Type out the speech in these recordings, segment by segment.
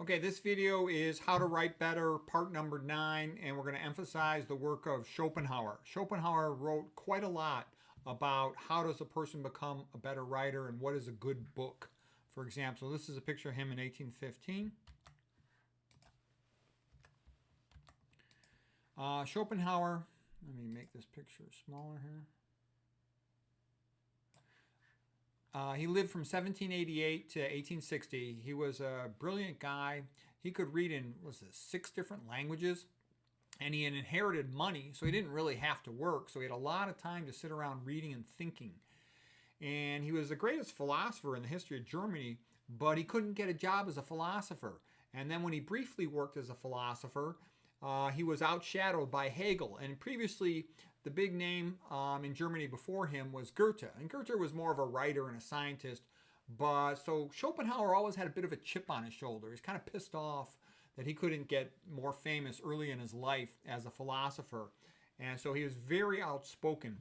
Okay, this video is How to Write Better, part number 9, and we're going to emphasize the work of Schopenhauer. Schopenhauer wrote quite a lot about how does a person become a better writer and what is a good book. For example, this is a picture of him in 1815. Schopenhauer, let me make this picture smaller here. He lived from 1788 to 1860. He was a brilliant guy. He could read in 6 different languages, and he had inherited money, so he didn't really have to work. So he had a lot of time to sit around reading and thinking. And he was the greatest philosopher in the history of Germany, but he couldn't get a job as a philosopher. And then when he briefly worked as a philosopher, he was outshadowed by Hegel. And previously, the big name in Germany before him was Goethe. And Goethe was more of a writer and a scientist. But so Schopenhauer always had a bit of a chip on his shoulder. He's kind of pissed off that he couldn't get more famous early in his life as a philosopher. And so he was very outspoken.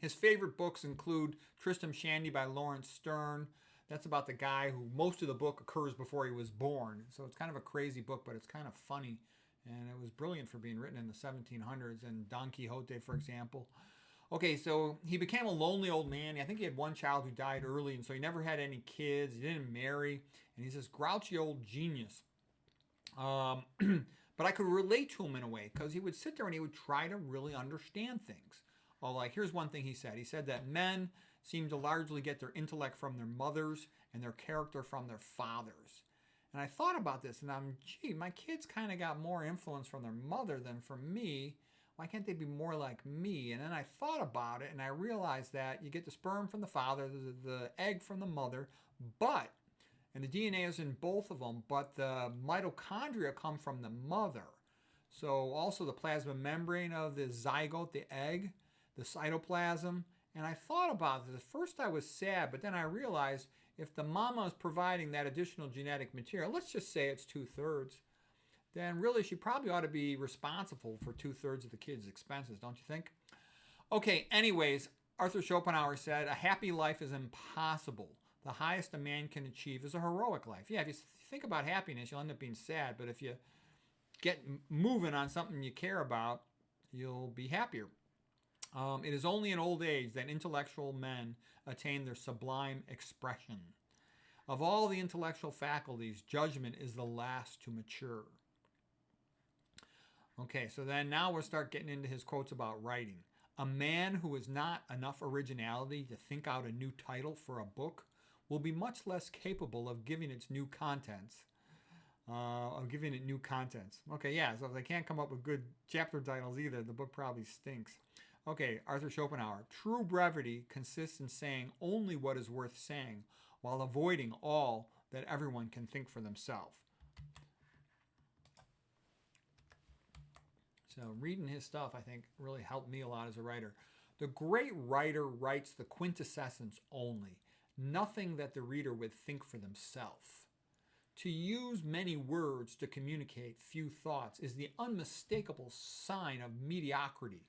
His favorite books include Tristram Shandy by Lawrence Sterne. That's about the guy who most of the book occurs before he was born. So it's kind of a crazy book, but it's kind of funny. And it was brilliant for being written in the 1700s. And Don Quixote, for example. Okay, so he became a lonely old man. I think he had one child who died early, and so he never had any kids. He didn't marry. And he's this grouchy old genius. But I could relate to him in a way because he would sit there and he would try to really understand things. Oh, like here's one thing he said. He said that men seem to largely get their intellect from their mothers and their character from their fathers. And I thought about this and gee, my kids kind of got more influence from their mother than from me. Why can't they be more like me? And then I thought about it and I realized that you get the sperm from the father, the egg from the mother, and the DNA is in both of them, but the mitochondria come from the mother. So also the plasma membrane of the zygote, the egg, the cytoplasm. And I thought about this. At first I was sad, but then I realized if the mama is providing that additional genetic material, let's just say it's 2/3, then really she probably ought to be responsible for 2/3 of the kid's expenses, don't you think? Okay, anyways, Arthur Schopenhauer said, a happy life is impossible. The highest a man can achieve is a heroic life. Yeah, if you think about happiness, you'll end up being sad, but if you get moving on something you care about, you'll be happier. It is only in old age that intellectual men attain their sublime expression. Of all the intellectual faculties, judgment is the last to mature. Okay, so then now we'll start getting into his quotes about writing. A man who has not enough originality to think out a new title for a book will be much less capable of giving it new contents. Okay, yeah, so if they can't come up with good chapter titles either, the book probably stinks. Okay, Arthur Schopenhauer. True brevity consists in saying only what is worth saying while avoiding all that everyone can think for themselves. So reading his stuff, I think, really helped me a lot as a writer. The great writer writes the quintessence only, nothing that the reader would think for themselves. To use many words to communicate few thoughts is the unmistakable sign of mediocrity.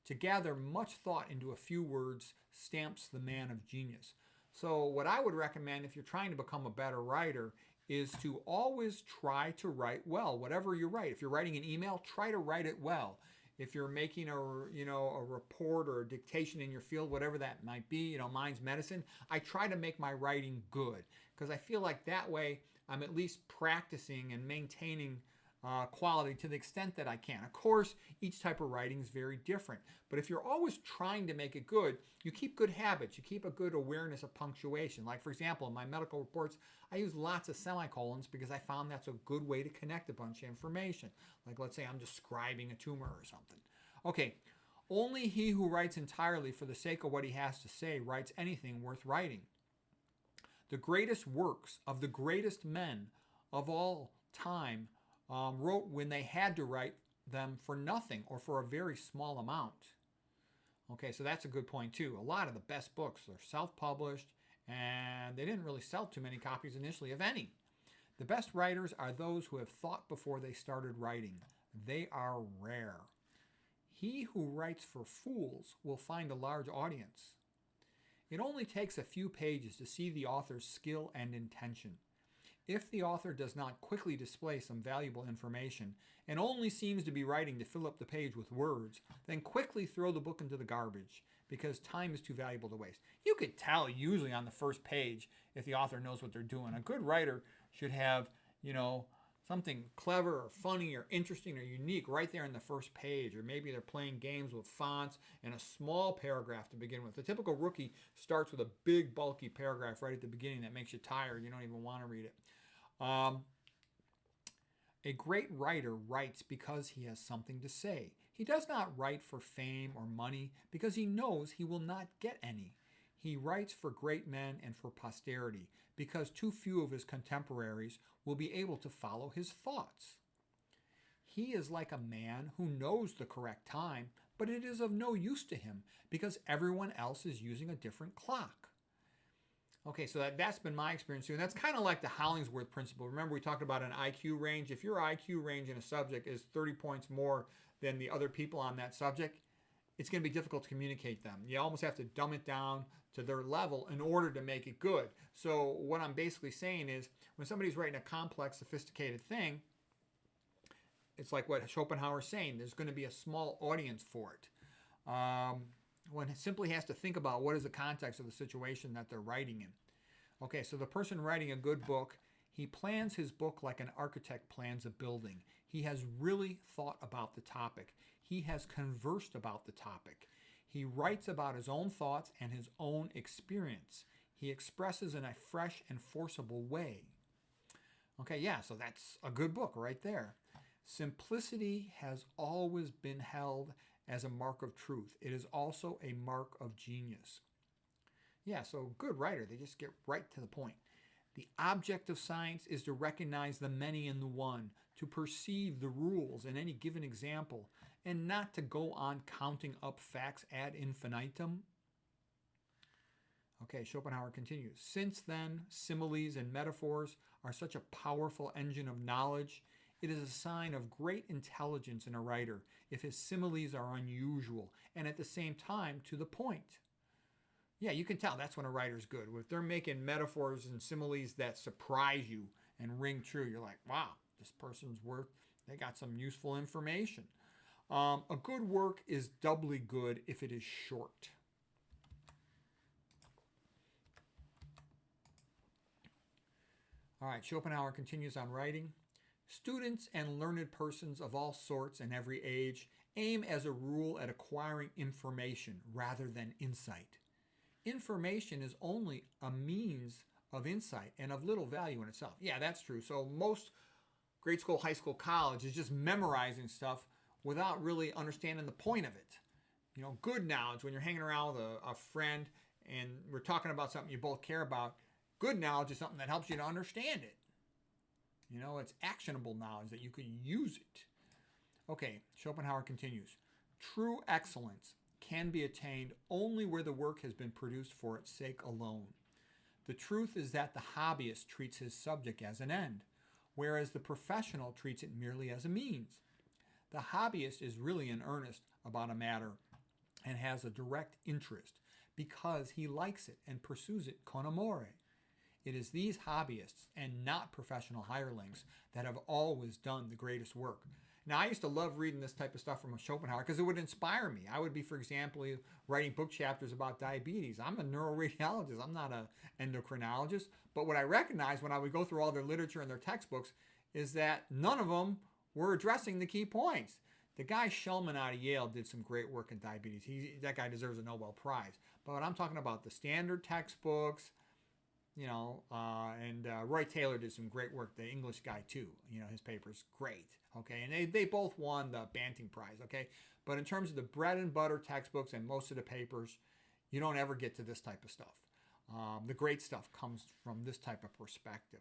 To gather much thought into a few words stamps the man of genius. So what I would recommend if you're trying to become a better writer is to always try to write well, whatever you write. If you're writing an email, try to write it well. If you're making a report or a dictation in your field, whatever that might be, mine's medicine, I try to make my writing good because I feel like that way I'm at least practicing and maintaining quality to the extent that I can. Of course, each type of writing is very different, but if you're always trying to make it good, you keep good habits. You keep a good awareness of punctuation. Like, for example, in my medical reports, I use lots of semicolons because I found that's a good way to connect a bunch of information. Like, let's say I'm describing a tumor or something. Okay, only he who writes entirely for the sake of what he has to say writes anything worth writing. The greatest works of the greatest men of all time wrote when they had to write them for nothing or for a very small amount. Okay, so that's a good point too. A lot of the best books are self-published and they didn't really sell too many copies initially, if any. The best writers are those who have thought before they started writing. They are rare. He who writes for fools will find a large audience. It only takes a few pages to see the author's skill and intention. If the author does not quickly display some valuable information and only seems to be writing to fill up the page with words, then quickly throw the book into the garbage because time is too valuable to waste. You could tell usually on the first page if the author knows what they're doing. A good writer should have, something clever or funny or interesting or unique right there in the first page, or maybe they're playing games with fonts and a small paragraph to begin with. The typical rookie starts with a big bulky paragraph right at the beginning that makes you tired. You don't even want to read it. A great writer writes because he has something to say. He does not write for fame or money because he knows he will not get any. He writes for great men and for posterity because too few of his contemporaries will be able to follow his thoughts. He is like a man who knows the correct time, but it is of no use to him because everyone else is using a different clock. Okay, so that's been my experience too. And that's kind of like the Hollingsworth principle. Remember, we talked about an IQ range. If your IQ range in a subject is 30 points more than the other people on that subject, it's going to be difficult to communicate them. You almost have to dumb it down to their level in order to make it good. So what I'm basically saying is when somebody's writing a complex, sophisticated thing, it's like what Schopenhauer is saying. There's going to be a small audience for it. One simply has to think about what is the context of the situation that they're writing in. Okay, so the person writing a good book, he plans his book like an architect plans a building. He has really thought about the topic. He has conversed about the topic. He writes about his own thoughts and his own experience. He expresses in a fresh and forcible way. Okay, yeah, so that's a good book right there. Simplicity has always been held as a mark of truth. It is also a mark of genius. Yeah, so good writer, they just get right to the point. The object of science is to recognize the many in the one, to perceive the rules in any given example, and not to go on counting up facts ad infinitum. Okay, Schopenhauer continues. Since then, similes and metaphors are such a powerful engine of knowledge, it is a sign of great intelligence in a writer if his similes are unusual and at the same time to the point. Yeah, you can tell that's when a writer's good. If they're making metaphors and similes that surprise you and ring true, you're like, wow, this person's they got some useful information. A good work is doubly good if it is short. All right, Schopenhauer continues on writing. Students and learned persons of all sorts and every age aim as a rule at acquiring information rather than insight. Information is only a means of insight and of little value in itself. Yeah, that's true. So most grade school, high school, college is just memorizing stuff without really understanding the point of it. Good knowledge, when you're hanging around with a friend and we're talking about something you both care about, good knowledge is something that helps you to understand it. It's actionable knowledge that you can use it. Okay, Schopenhauer continues. True excellence can be attained only where the work has been produced for its sake alone. The truth is that the hobbyist treats his subject as an end, whereas the professional treats it merely as a means. The hobbyist is really in earnest about a matter and has a direct interest because he likes it and pursues it con amore. It is these hobbyists and not professional hirelings that have always done the greatest work. Now, I used to love reading this type of stuff from Schopenhauer because it would inspire me. I would be, for example, writing book chapters about diabetes. I'm a neuroradiologist. I'm not an endocrinologist. But what I recognized when I would go through all their literature and their textbooks is that none of them were addressing the key points. The guy Shulman out of Yale did some great work in diabetes. That guy deserves a Nobel Prize. But when I'm talking about the standard textbooks, and Roy Taylor did some great work, the English guy too. His paper's great, okay? And they both won the Banting Prize, okay? But in terms of the bread and butter textbooks and most of the papers, you don't ever get to this type of stuff. The great stuff comes from this type of perspective.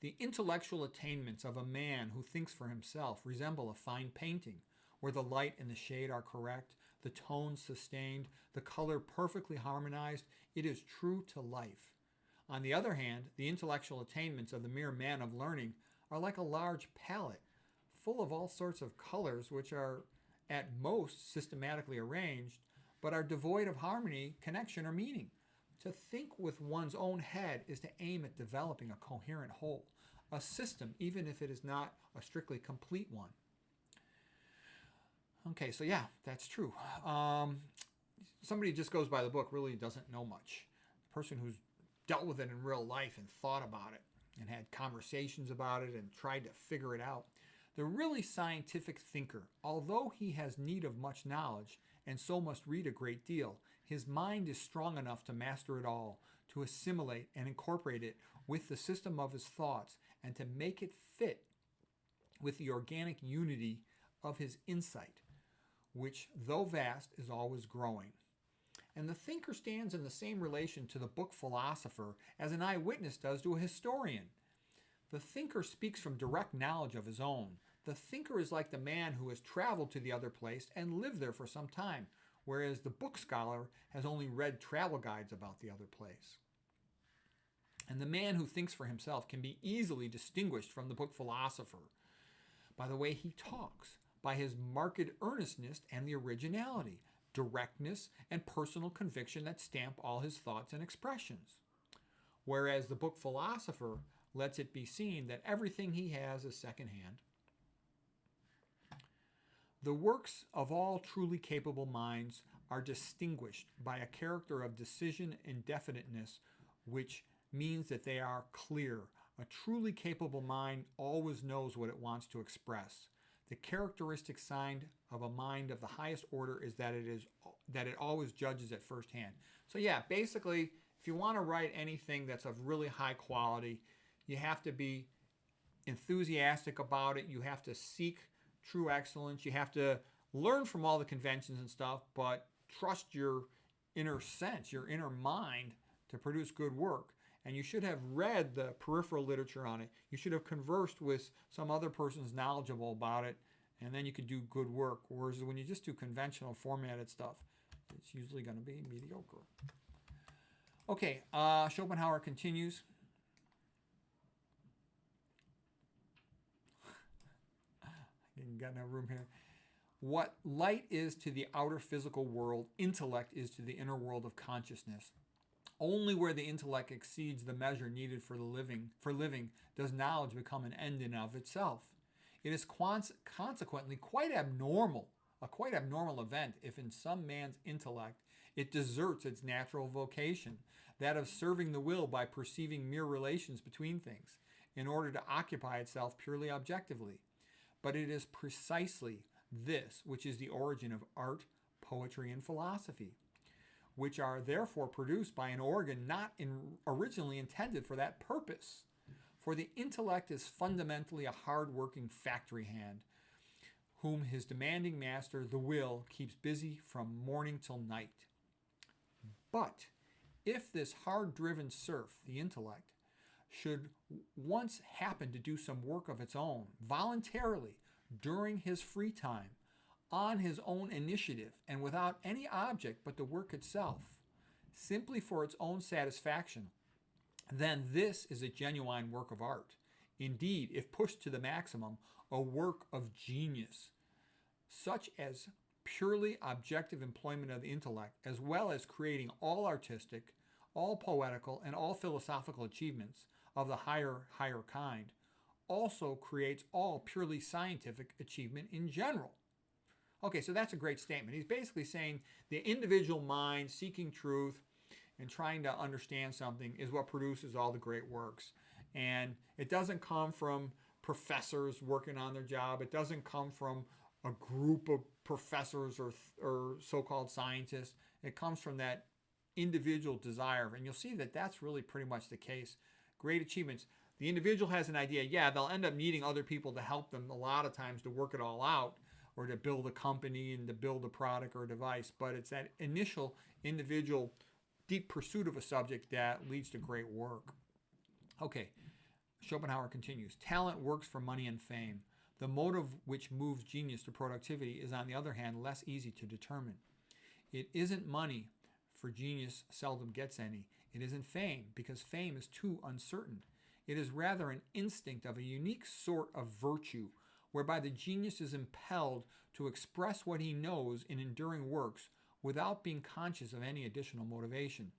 The intellectual attainments of a man who thinks for himself resemble a fine painting, where the light and the shade are correct, the tone sustained, the color perfectly harmonized. It is true to life. On the other hand, the intellectual attainments of the mere man of learning are like a large palette, full of all sorts of colors which are at most systematically arranged, but are devoid of harmony, connection, or meaning. To think with one's own head is to aim at developing a coherent whole, a system, even if it is not a strictly complete one. Okay, so yeah, that's true. Somebody who just goes by the book really doesn't know much. The person who's dealt with it in real life and thought about it and had conversations about it and tried to figure it out. The really scientific thinker, although he has need of much knowledge and so must read a great deal, his mind is strong enough to master it all, to assimilate and incorporate it with the system of his thoughts, and to make it fit with the organic unity of his insight, which, though vast, is always growing. And the thinker stands in the same relation to the book philosopher as an eyewitness does to a historian. The thinker speaks from direct knowledge of his own. The thinker is like the man who has traveled to the other place and lived there for some time, whereas the book scholar has only read travel guides about the other place. And the man who thinks for himself can be easily distinguished from the book philosopher by the way he talks, by his marked earnestness and the originality, directness, and personal conviction that stamp all his thoughts and expressions. Whereas the book philosopher lets it be seen that everything he has is secondhand. The works of all truly capable minds are distinguished by a character of decision and definiteness, which means that they are clear. A truly capable mind always knows what it wants to express. The characteristic sign of a mind of the highest order is that it always judges at first hand. So yeah, basically, if you want to write anything that's of really high quality, you have to be enthusiastic about it. You have to seek true excellence. You have to learn from all the conventions and stuff, but trust your inner sense, your inner mind to produce good work. And you should have read the peripheral literature on it. You should have conversed with some other persons knowledgeable about it, and then you could do good work. Whereas when you just do conventional formatted stuff, it's usually going to be mediocre. Okay, Schopenhauer continues. Got no room here. What light is to the outer physical world, intellect is to the inner world of consciousness. Only where the intellect exceeds the measure needed for living does knowledge become an end in of itself. It is consequently a quite abnormal event if in some man's intellect it deserts its natural vocation, that of serving the will by perceiving mere relations between things, in order to occupy itself purely objectively. But it is precisely this which is the origin of art, poetry, and philosophy, which are therefore produced by an organ not originally intended for that purpose. For the intellect is fundamentally a hard-working factory hand, whom his demanding master, the will, keeps busy from morning till night. But if this hard-driven serf, the intellect, should once happen to do some work of its own, voluntarily, during his free time, on his own initiative, and without any object but the work itself, simply for its own satisfaction, then this is a genuine work of art. Indeed, if pushed to the maximum, a work of genius, such as purely objective employment of the intellect, as well as creating all artistic, all poetical, and all philosophical achievements of the higher kind, also creates all purely scientific achievement in general. Okay, so that's a great statement. He's basically saying the individual mind seeking truth and trying to understand something is what produces all the great works. And it doesn't come from professors working on their job. It doesn't come from a group of professors or so-called scientists. It comes from that individual desire. And you'll see that that's really pretty much the case. Great achievements. The individual has an idea. Yeah, they'll end up needing other people to help them a lot of times to work it all out, or to build a company and to build a product or a device. But it's that initial individual deep pursuit of a subject that leads to great work. Okay, Schopenhauer continues. Talent works for money and fame. The motive which moves genius to productivity is, on the other hand, less easy to determine. It isn't money, for genius seldom gets any. It isn't fame, because fame is too uncertain. It is rather an instinct of a unique sort of virtue, whereby the genius is impelled to express what he knows in enduring works without being conscious of any additional motivation.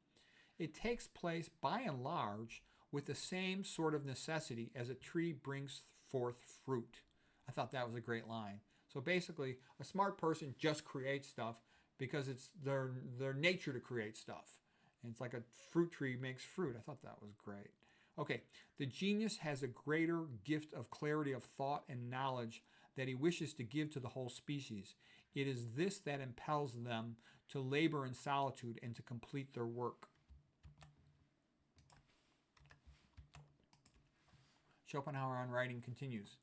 It takes place by and large with the same sort of necessity as a tree brings forth fruit. I thought that was a great line. So basically, a smart person just creates stuff because it's their nature to create stuff. And it's like a fruit tree makes fruit. I thought that was great. Okay, the genius has a greater gift of clarity of thought and knowledge that he wishes to give to the whole species. It is this that impels them to labor in solitude and to complete their work. Schopenhauer on writing continues.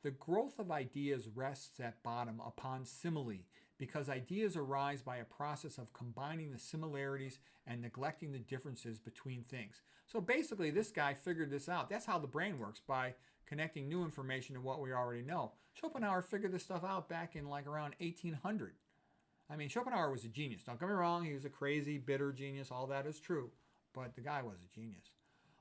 The growth of ideas rests at bottom upon simile, because ideas arise by a process of combining the similarities and neglecting the differences between things. So basically, this guy figured this out. That's how the brain works, by connecting new information to what we already know. Schopenhauer figured this stuff out back in like around 1800. I mean, Schopenhauer was a genius. Don't get me wrong, he was a crazy, bitter genius. All that is true. But the guy was a genius.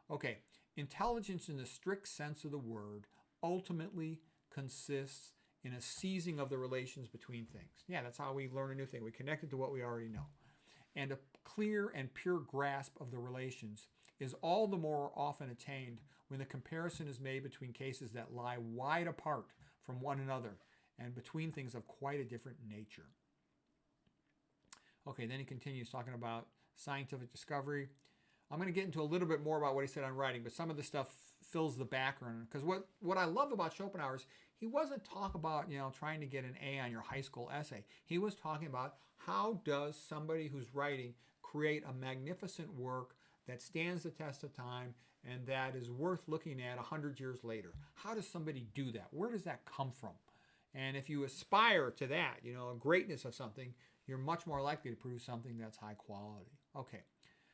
Okay, intelligence in the strict sense of the word ultimately consists in a seizing of the relations between things. Yeah, that's how we learn a new thing. We connect it to what we already know. And a clear and pure grasp of the relations is all the more often attained when the comparison is made between cases that lie wide apart from one another and between things of quite a different nature. Okay, then he continues talking about scientific discovery. I'm going to get into a little bit more about what he said on writing, but some of the stuff fills the background. Because what I love about Schopenhauer is he wasn't talking about, trying to get an A on your high school essay. He was talking about how does somebody who's writing create a magnificent work that stands the test of time and that is worth looking at 100 years later. How does somebody do that? Where does that come from? And if you aspire to that, a greatness of something, you're much more likely to produce something that's high quality. Okay.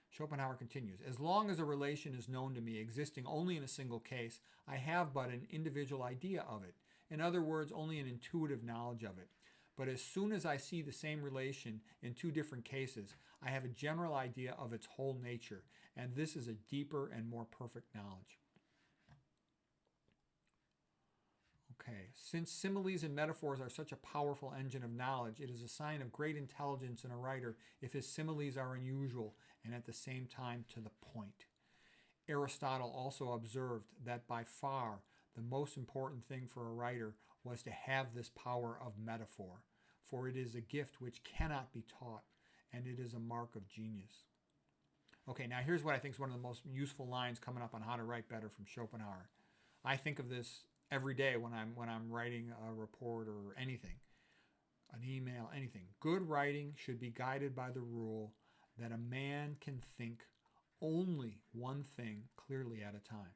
Schopenhauer continues, as long as a relation is known to me, existing only in a single case, I have but an individual idea of it. In other words, only an intuitive knowledge of it. But as soon as I see the same relation in two different cases, I have a general idea of its whole nature, and this is a deeper and more perfect knowledge. Okay, since similes and metaphors are such a powerful engine of knowledge, it is a sign of great intelligence in a writer if his similes are unusual and at the same time to the point. Aristotle also observed that by far the most important thing for a writer was to have this power of metaphor, for it is a gift which cannot be taught, and it is a mark of genius. Okay, now here's what I think is one of the most useful lines coming up on how to write better from Schopenhauer. I think of this every day when I'm writing a report or anything, an email, anything. Good writing should be guided by the rule that a man can think only one thing clearly at a time.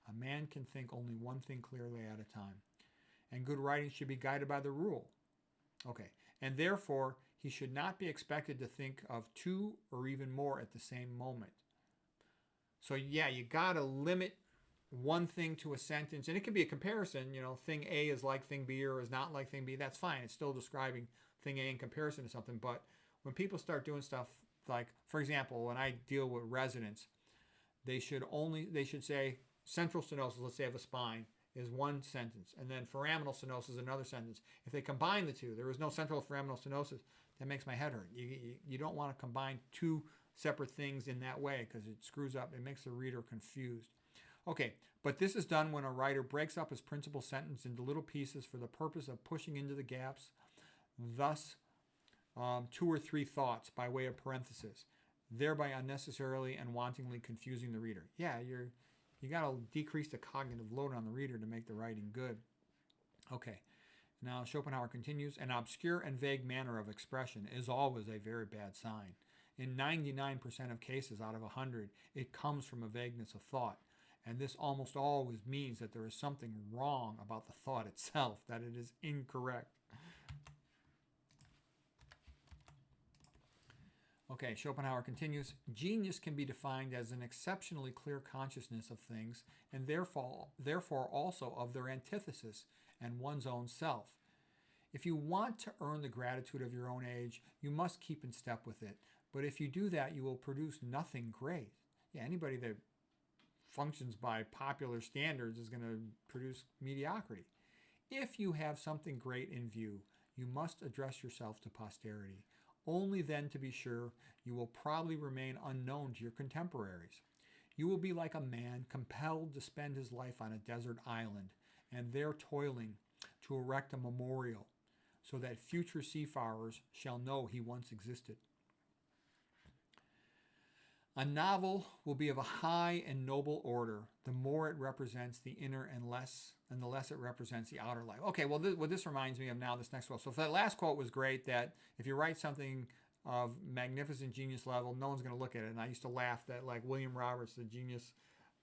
A man can think only one thing clearly at a time. And good writing should be guided by the rule. Okay, and therefore he should not be expected to think of two or even more at the same moment. So yeah, you gotta limit one thing to a sentence, and it can be a comparison, thing A is like thing B or is not like thing B. That's fine. It's still describing thing A in comparison to something. But when people start doing stuff like, for example, when I deal with residents, they should say central stenosis, let's say of a spine, is one sentence, and then foraminal stenosis is another sentence. If they combine the two, there is no central foraminal stenosis, that makes my head hurt. You don't want to combine two separate things in that way because it screws up. It makes the reader confused. Okay, but this is done when a writer breaks up his principal sentence into little pieces for the purpose of pushing into the gaps, thus two or three thoughts by way of parenthesis, thereby unnecessarily and wantonly confusing the reader. Yeah, you got to decrease the cognitive load on the reader to make the writing good. Okay, now Schopenhauer continues, an obscure and vague manner of expression is always a very bad sign. In 99% of cases out of 100, it comes from a vagueness of thought. And this almost always means that there is something wrong about the thought itself, that it is incorrect. Okay, Schopenhauer continues, genius can be defined as an exceptionally clear consciousness of things and therefore also of their antithesis and one's own self. If you want to earn the gratitude of your own age, you must keep in step with it. But if you do that, you will produce nothing great. Yeah, anybody that functions by popular standards is going to produce mediocrity. If you have something great in view, you must address yourself to posterity. Only then, to be sure, you will probably remain unknown to your contemporaries. You will be like a man compelled to spend his life on a desert island, and there toiling to erect a memorial, so that future seafarers shall know he once existed. A novel will be of a high and noble order, the more it represents the inner and the less it represents the outer life. Okay, well, what this reminds me of now, this next quote. So if that last quote was great, that if you write something of magnificent genius level, no one's going to look at it. And I used to laugh that, like, William Roberts, the genius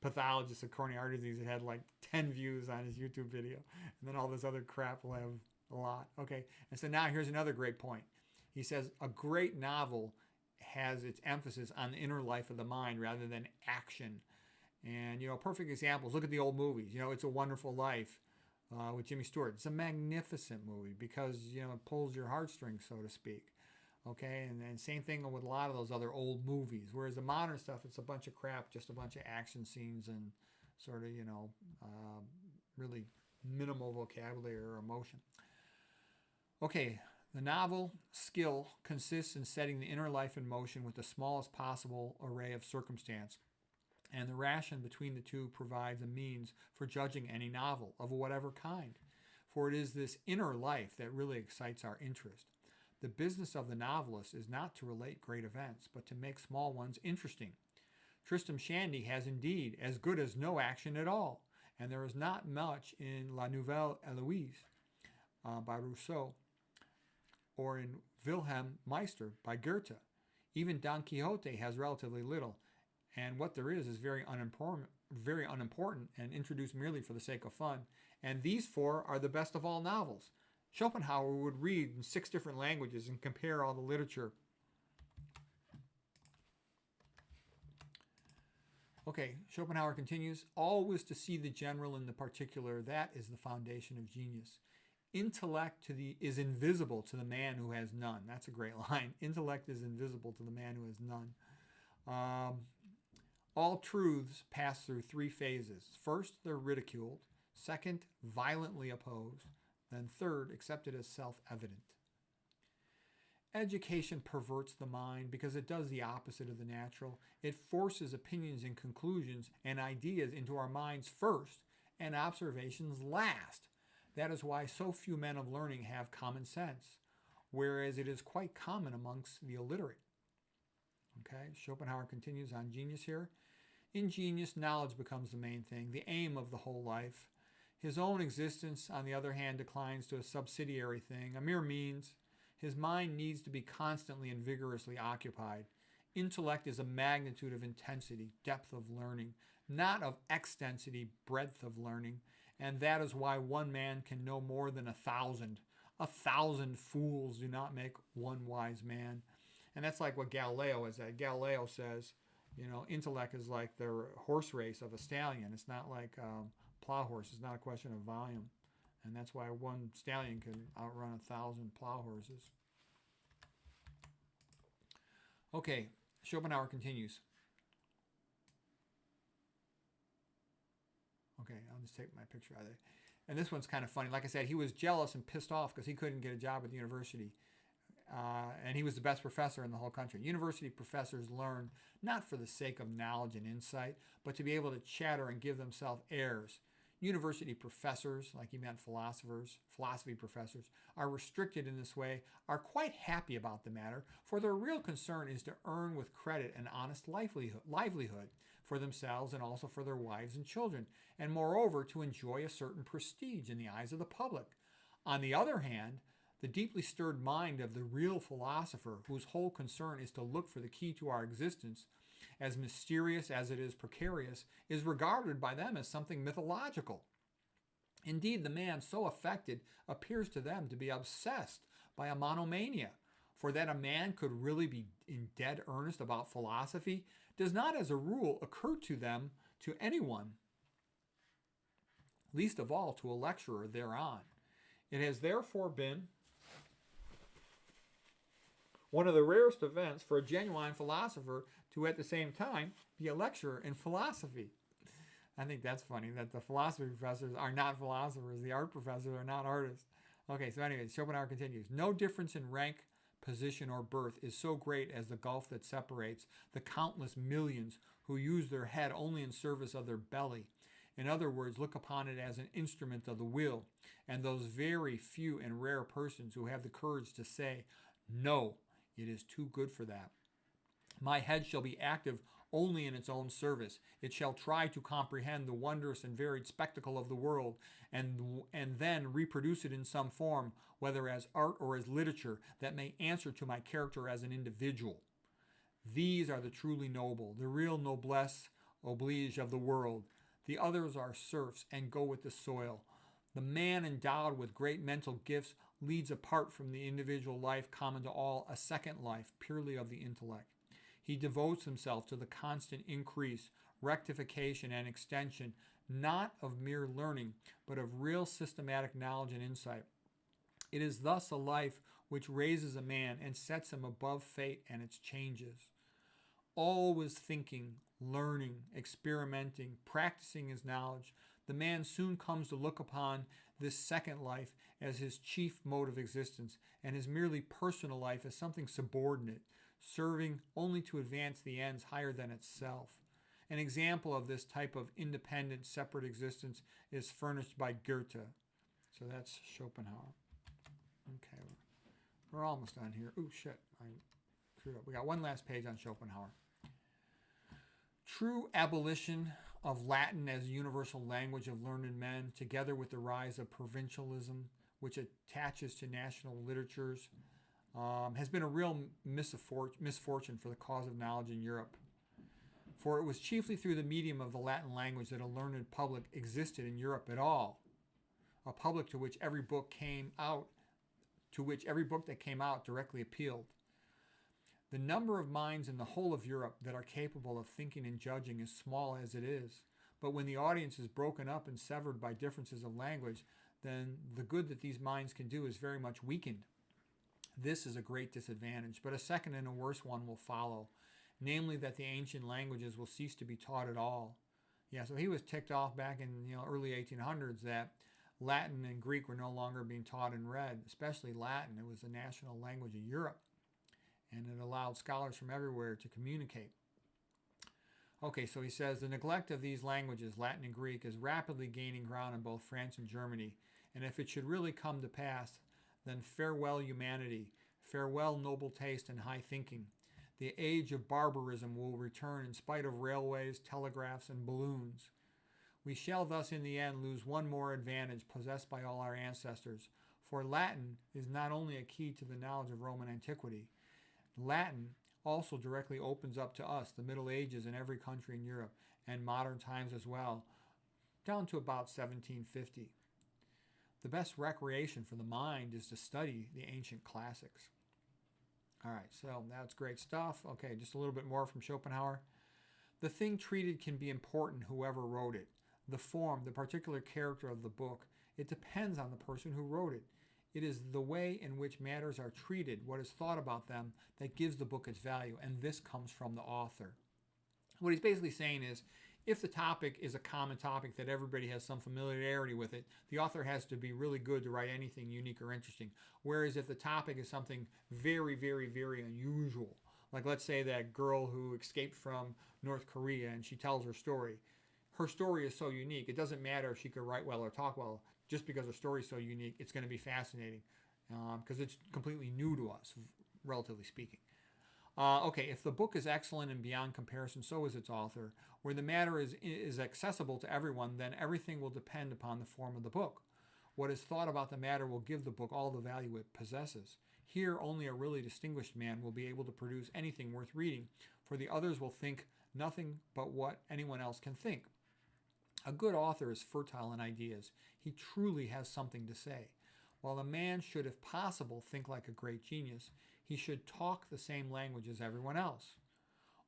pathologist of coronary artery disease, had like 10 views on his YouTube video. And then all this other crap will have a lot. Okay, and so now here's another great point. He says, a great novel has its emphasis on the inner life of the mind rather than action. And, perfect examples. Look at the old movies. It's a Wonderful Life with Jimmy Stewart. It's a magnificent movie because, it pulls your heartstrings, so to speak. Okay, and then same thing with a lot of those other old movies. Whereas the modern stuff, it's a bunch of crap, just a bunch of action scenes and sort of, really minimal vocabulary or emotion. Okay, the novel skill consists in setting the inner life in motion with the smallest possible array of circumstance, and the ration between the two provides a means for judging any novel of whatever kind, for it is this inner life that really excites our interest. The business of the novelist is not to relate great events, but to make small ones interesting. Tristram Shandy has indeed as good as no action at all, and there is not much in La Nouvelle Heloise by Rousseau, or in Wilhelm Meister by Goethe. Even Don Quixote has relatively little, and what there is very unimportant and introduced merely for the sake of fun. And these four are the best of all novels. Schopenhauer would read in 6 different languages and compare all the literature. Okay, Schopenhauer continues, always to see the general in the particular, that is the foundation of genius. Intellect is invisible to the man who has none. That's a great line. Intellect is invisible to the man who has none. All truths pass through 3 phases. First, they're ridiculed. Second, violently opposed. Then third, accepted as self-evident. Education perverts the mind because it does the opposite of the natural. It forces opinions and conclusions and ideas into our minds first and observations last. That is why so few men of learning have common sense, whereas it is quite common amongst the illiterate. Okay, Schopenhauer continues on genius here. In genius, knowledge becomes the main thing, the aim of the whole life. His own existence, on the other hand, declines to a subsidiary thing, a mere means. His mind needs to be constantly and vigorously occupied. Intellect is a magnitude of intensity, depth of learning, not of extensity, breadth of learning. And that is why one man can know more than 1,000. 1,000 fools do not make one wise man. And that's like what Galileo is at. Galileo says, intellect is like the horse race of a stallion. It's not like plow horse. It's not a question of volume. And that's why one stallion can outrun 1,000 plow horses. Okay, Schopenhauer continues. Okay, I'll just take my picture out of there. And this one's kind of funny. Like I said, he was jealous and pissed off because he couldn't get a job at the university. And he was the best professor in the whole country. University professors learn not for the sake of knowledge and insight, but to be able to chatter and give themselves airs. University professors, like he meant philosophy professors, are restricted in this way, are quite happy about the matter, for their real concern is to earn with credit an honest livelihood for themselves and also for their wives and children, and moreover to enjoy a certain prestige in the eyes of the public. On the other hand, the deeply stirred mind of the real philosopher, whose whole concern is to look for the key to our existence, as mysterious as it is precarious, is regarded by them as something mythological. Indeed, the man so affected appears to them to be obsessed by a monomania, for that a man could really be in dead earnest about philosophy does not as a rule occur to them, to anyone, least of all to a lecturer thereon. It has therefore been one of the rarest events for a genuine philosopher to at the same time be a lecturer in philosophy. I think that's funny that the philosophy professors are not philosophers, the art professors are not artists. Okay, so anyways, Schopenhauer continues. No difference in rank, position, or birth is so great as the gulf that separates the countless millions who use their head only in service of their belly. In other words, look upon it as an instrument of the will, and those very few and rare persons who have the courage to say, "No, it is too good for that. My head shall be active only in its own service. It shall try to comprehend the wondrous and varied spectacle of the world, and then reproduce it in some form, whether as art or as literature, that may answer to my character as an individual." These are the truly noble, the real noblesse oblige of the world. The others are serfs and go with the soil. The man endowed with great mental gifts leads apart from the individual life common to all a second life, purely of the intellect. He devotes himself to the constant increase, rectification, and extension, not of mere learning, but of real systematic knowledge and insight. It is thus a life which raises a man and sets him above fate and its changes. Always thinking, learning, experimenting, practicing his knowledge, the man soon comes to look upon this second life as his chief mode of existence, and his merely personal life as something subordinate, serving only to advance the ends higher than itself. An example of this type of independent, separate existence is furnished by Goethe. So that's Schopenhauer. Okay, we're almost done here. Oh, shit, I screwed up. We got one last page on Schopenhauer. True abolition of Latin as a universal language of learned men, together with the rise of provincialism, which attaches to national literatures, has been a real misfortune for the cause of knowledge in Europe. For it was chiefly through the medium of the Latin language that a learned public existed in Europe at all, a public to which every book that came out directly appealed. The number of minds in the whole of Europe that are capable of thinking and judging is small as it is, but when the audience is broken up and severed by differences of language, then the good that these minds can do is very much weakened. This is a great disadvantage, but a second and a worse one will follow, namely that the ancient languages will cease to be taught at all. Yeah, so he was ticked off back in early 1800s that Latin and Greek were no longer being taught and read, especially Latin. It was the national language of Europe, and it allowed scholars from everywhere to communicate. Okay, so he says, the neglect of these languages, Latin and Greek, is rapidly gaining ground in both France and Germany, and if it should really come to pass, then farewell humanity, farewell noble taste and high thinking. The age of barbarism will return in spite of railways, telegraphs, and balloons. We shall thus in the end lose one more advantage possessed by all our ancestors, for Latin is not only a key to the knowledge of Roman antiquity. Latin also directly opens up to us the Middle Ages in every country in Europe, and modern times as well, down to about 1750. The best recreation for the mind is to study the ancient classics. All right, so that's great stuff. Okay, just a little bit more from Schopenhauer. The thing treated can be important, whoever wrote it. The form, the particular character of the book, it depends on the person who wrote it. It is the way in which matters are treated, what is thought about them, that gives the book its value, and this comes from the author. What he's basically saying is, if the topic is a common topic that everybody has some familiarity with it, the author has to be really good to write anything unique or interesting. Whereas if the topic is something very, very, very unusual, like let's say that girl who escaped from North Korea and she tells her story is so unique, it doesn't matter if she could write well or talk well. Just because her story is so unique, it's going to be fascinating because it's completely new to us, relatively speaking. Okay, if the book is excellent and beyond comparison, so is its author. Where the matter is accessible to everyone, then everything will depend upon the form of the book. What is thought about the matter will give the book all the value it possesses. Here, only a really distinguished man will be able to produce anything worth reading, for the others will think nothing but what anyone else can think. A good author is fertile in ideas. He truly has something to say. While a man should, if possible, think like a great genius, he should talk the same language as everyone else.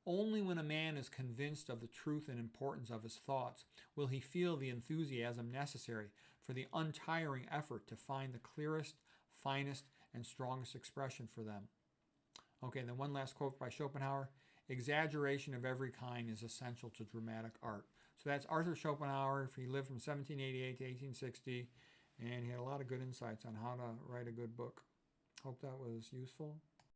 Only when a man is convinced of the truth and importance of his thoughts will he feel the enthusiasm necessary for the untiring effort to find the clearest, finest, and strongest expression for them. Okay, then one last quote by Schopenhauer. Exaggeration of every kind is essential to dramatic art. So that's Arthur Schopenhauer. He lived from 1788 to 1860, and he had a lot of good insights on how to write a good book. Hope that was useful.